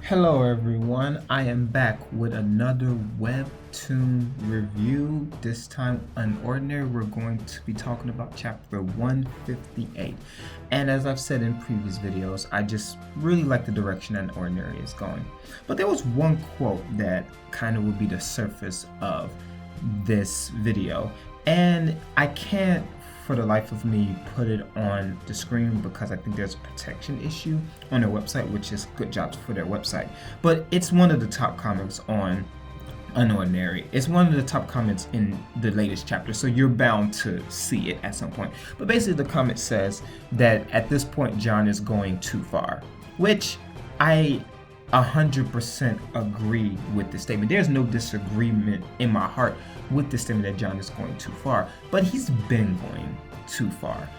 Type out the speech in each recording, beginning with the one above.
Hello everyone, I am back with another webtoon review. This time Unordinary. We're going to be talking about chapter 158. And as I've said in previous videos, I just really like the direction Unordinary is going. But there was one quote that kind of would be the surface of this video. And I can't for the life of me put it on the screen because I think there's a protection issue on their website, which is good jobs for their website. But it's one of the top comments on Unordinary. It's one of the top comments in the latest chapter, so you're bound to see it at some point. But basically the comment says that at this point John is going too far, which I 100% agree with the statement. There's no disagreement in my heart with the statement that John is going too far, but he's been going too far.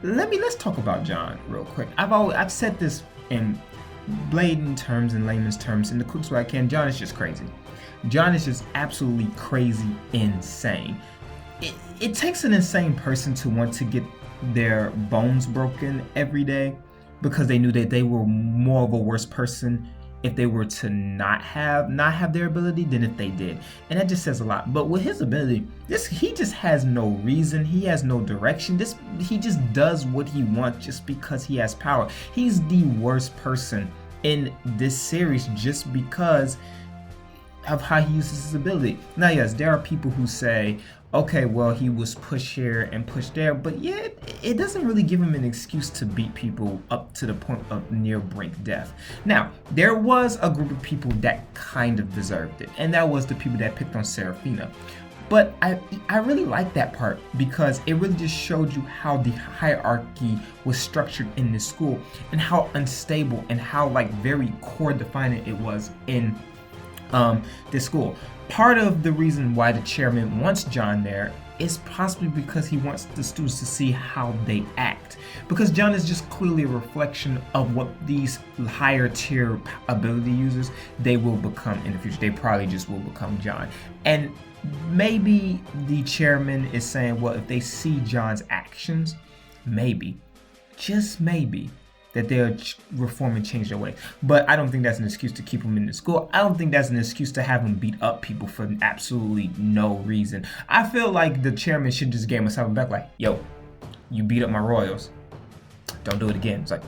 Let's talk about John real quick. I've said this in blatant terms and layman's terms in the quickest way I can. John is just crazy. John is just absolutely crazy insane. It takes an insane person to want to get their bones broken every day because they knew that they were more of a worse person if they were to not have their ability than if they did. And that just says a lot. But with his ability, he just has no reason, he has no direction. He just does what he wants just because he has power. He's the worst person in this series just because of how he uses his ability. Now yes, there are people who say, okay, well, he was pushed here and pushed there, but yeah, it doesn't really give him an excuse to beat people up to the point of near brink death. Now, there was a group of people that kind of deserved it, and that was the people that picked on Serafina. But I really like that part because it really just showed you how the hierarchy was structured in this school and how unstable and how very core defining it was in this school. Part of the reason why the chairman wants John there is possibly because he wants the students to see how they act. Because John is just clearly a reflection of what these higher tier ability users they will become in the future. They probably just will become John. And maybe the chairman is saying, well, if they see John's actions, maybe, just maybe, that they'll reform and change their way. But I don't think that's an excuse to keep them in the school. I don't think that's an excuse to have them beat up people for absolutely no reason. I feel like the chairman should just give himself back like, yo, you beat up my royals. Don't do it again. It's like,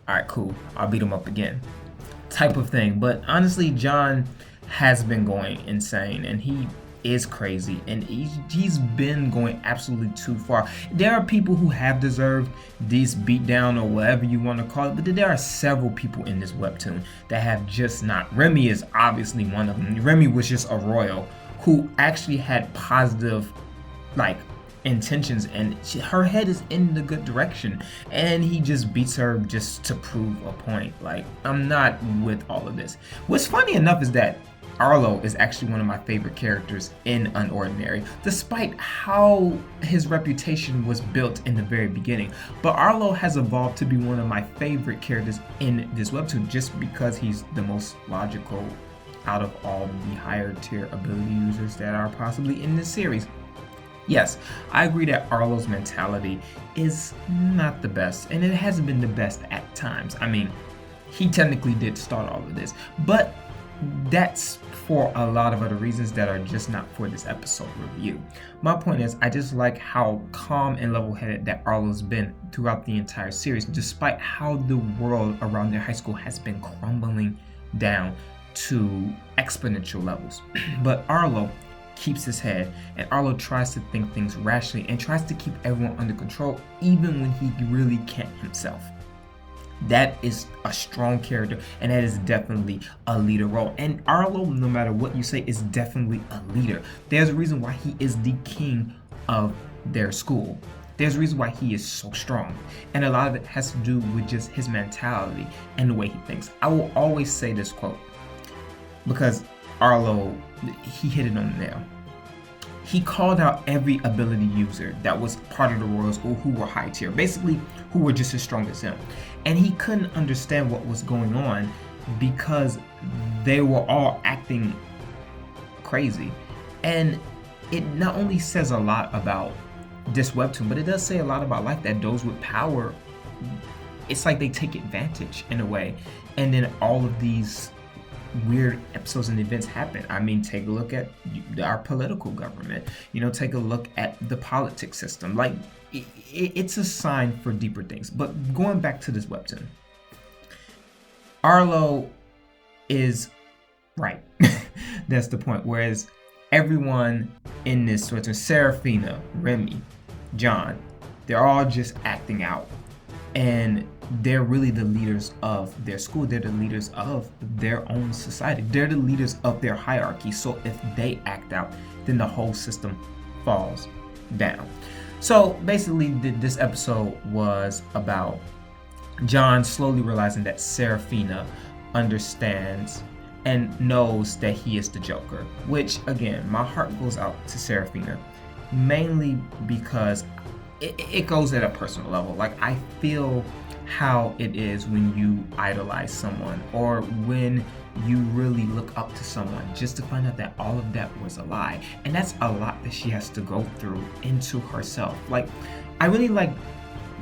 all right, cool. I'll beat them up again. Type of thing. But honestly, John has been going insane and he is crazy and he's been going absolutely too far. There are people who have deserved this beatdown or whatever you want to call it, but there are several people in this webtoon that have just not. Remy is obviously one of them. Remy was just a royal who actually had positive intentions and her head is in the good direction, and he just beats her just to prove a point. I'm not with all of this. What's funny enough is that Arlo is actually one of my favorite characters in Unordinary, despite how his reputation was built in the very beginning. But Arlo has evolved to be one of my favorite characters in this webtoon just because he's the most logical out of all the higher tier ability users that are possibly in this series. Yes, I agree that Arlo's mentality is not the best, and it hasn't been the best at times. I mean, he technically did start all of this, but that's for a lot of other reasons that are just not for this episode review. My point is, I just like how calm and level-headed that Arlo's been throughout the entire series, despite how the world around their high school has been crumbling down to exponential levels. But Arlo keeps his head, and Arlo tries to think things rationally and tries to keep everyone under control even when he really can't himself. That is a strong character, and that is definitely a leader role. And Arlo, no matter what you say, is definitely a leader. There's a reason why he is the king of their school. There's a reason why he is so strong. And a lot of it has to do with just his mentality and the way he thinks. I will always say this quote because Arlo, he hit it on the nail. He called out every ability user that was part of the royal school who were high tier, basically who were just as strong as him. And he couldn't understand what was going on because they were all acting crazy. And it not only says a lot about this webtoon, but it does say a lot about life, that those with power, it's like they take advantage in a way. And then all of these weird episodes and events happen. I mean, take a look at our political government. Take a look at the politics system. Like, it's a sign for deeper things. But going back to this webtoon, Arlo is right. That's the point. Whereas everyone in this webtoon, Serafina, Remy, John, they're all just acting out. And they're really the leaders of their school. They're the leaders of their own society. They're the leaders of their hierarchy. So if they act out, then the whole system falls down. So basically, this episode was about John slowly realizing that Serafina understands and knows that he is the Joker, which, again, my heart goes out to Serafina, mainly because it goes at a personal level. Like, I feel how it is when you idolize someone, or when you really look up to someone, just to find out that all of that was a lie. And that's a lot that she has to go through into herself. Like, I really like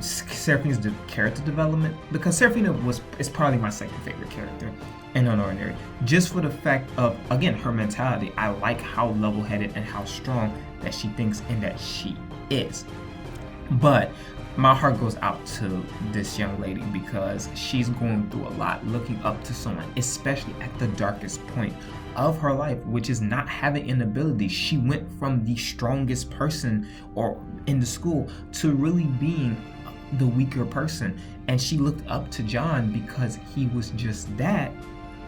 Serafina's character development, because Serafina is probably my second favorite character in Unordinary, just for the fact of, again, her mentality. I like how level-headed and how strong that she thinks and that she is. But my heart goes out to this young lady, because she's going through a lot, looking up to someone, especially at the darkest point of her life, which is not having an ability. She went from the strongest person or in the school to really being the weaker person, and she looked up to John because he was just that.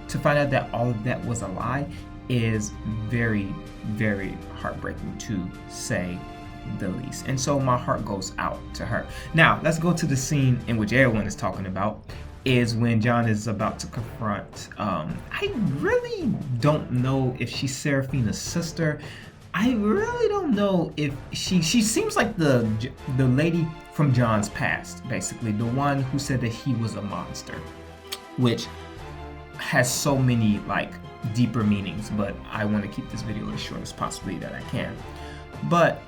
To find out that all of that was a lie is very, very heartbreaking, to say the least. And so my heart goes out to her. Now let's go to the scene in which everyone is talking about, is when John is about to confront, I really don't know if she's Serafina's sister. I really don't know if she seems like the lady from John's past, basically the one who said that he was a monster, which has so many like deeper meanings, but I want to keep this video as short as possibly that I can. But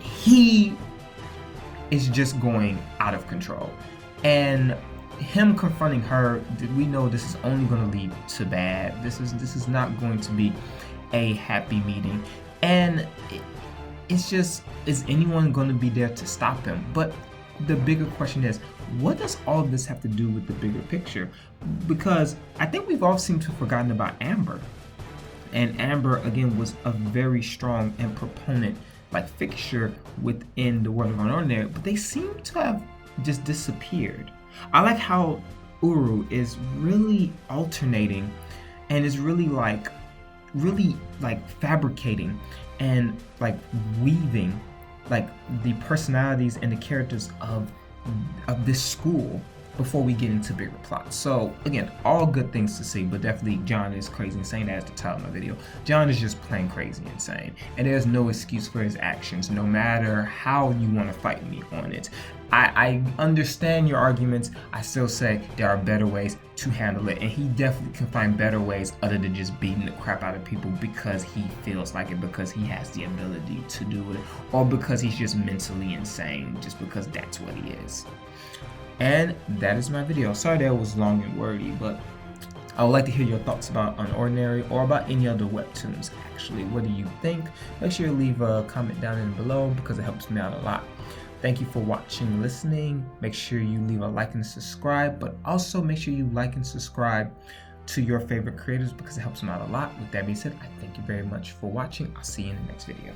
he is just going out of control, and him confronting her, we know this is only going to lead to bad. This is not going to be a happy meeting, and it's just, is anyone going to be there to stop him? But the bigger question is, what does all of this have to do with the bigger picture? Because I think we've all seemed to have forgotten about Amber, and Amber, again, was a very strong and proponent like fixture within the world of Unordinary, but they seem to have just disappeared. I like how Uru is really alternating and is really like fabricating and like weaving like the personalities and the characters of this school before we get into bigger plots. So again, all good things to see, but definitely John is crazy insane. That's the title of my video. John is just plain crazy insane, and there's no excuse for his actions, no matter how you want to fight me on it. I understand your arguments. I still say there are better ways to handle it, and he definitely can find better ways other than just beating the crap out of people because he feels like it, because he has the ability to do it, or because he's just mentally insane, just because that's what he is. And that is my video. Sorry that it was long and wordy, but I would like to hear your thoughts about Unordinary or about any other webtoons actually. What do you think? Make sure you leave a comment down in below because it helps me out a lot. Thank you for watching, listening. Make sure you leave a like and subscribe, but also make sure you like and subscribe to your favorite creators because it helps them out a lot. With that being said, I thank you very much for watching. I'll see you in the next video.